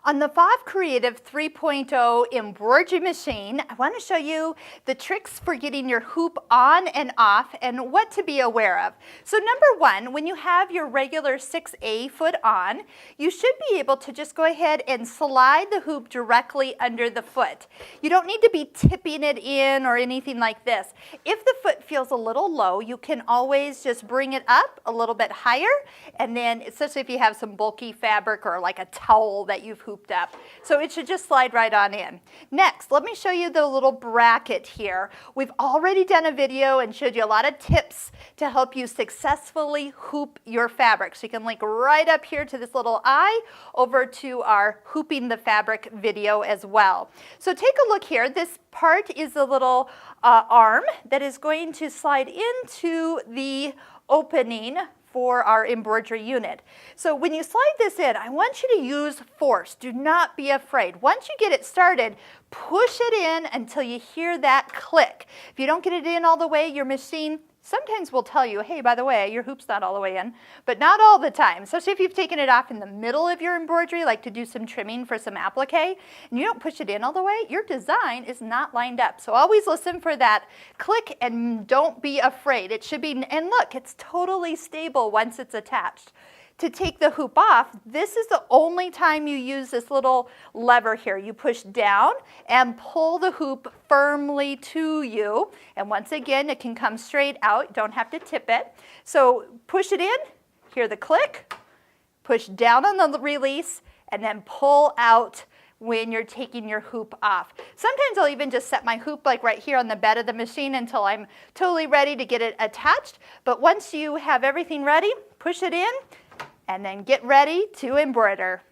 On the Pfaff Creative 3.0 embroidery machine, I want to show you the tricks for getting your hoop on and off and what to be aware of. So number one, when you have your regular 6A foot on, you should be able to just go ahead and slide the hoop directly under the foot. You don't need to be tipping it in or anything like this. If the foot feels a little low, you can always just bring it up a little bit higher, and then especially if you have some bulky fabric or like a towel that you've hooped up. So it should just slide right on in. Next, let me show you the little bracket here. We've already done a video and showed you a lot of tips to help you successfully hoop your fabric. So you can link right up here to this little eye over to our hooping the fabric video as well. So take a look here. This part is a little arm that is going to slide into the opening for our embroidery unit. So when you slide this in, I want you to use force. Do not be afraid. Once you get it started, push it in until you hear that click. If you don't get it in all the way, your machine sometimes will tell you, hey, by the way, your hoop's not all the way in, but not all the time. Especially if you've taken it off in the middle of your embroidery, like to do some trimming for some applique, and you don't push it in all the way, your design is not lined up. So always listen for that click and don't be afraid. It should be, and look, it's totally stable once it's attached. To take the hoop off, this is the only time you use this little lever here. You push down and pull the hoop firmly to you. And once again, it can come straight out. You don't have to tip it. So push it in, hear the click, push down on the release, and then pull out when you're taking your hoop off. Sometimes I'll even just set my hoop like right here on the bed of the machine until I'm totally ready to get it attached. But once you have everything ready, push it in, and then get ready to embroider.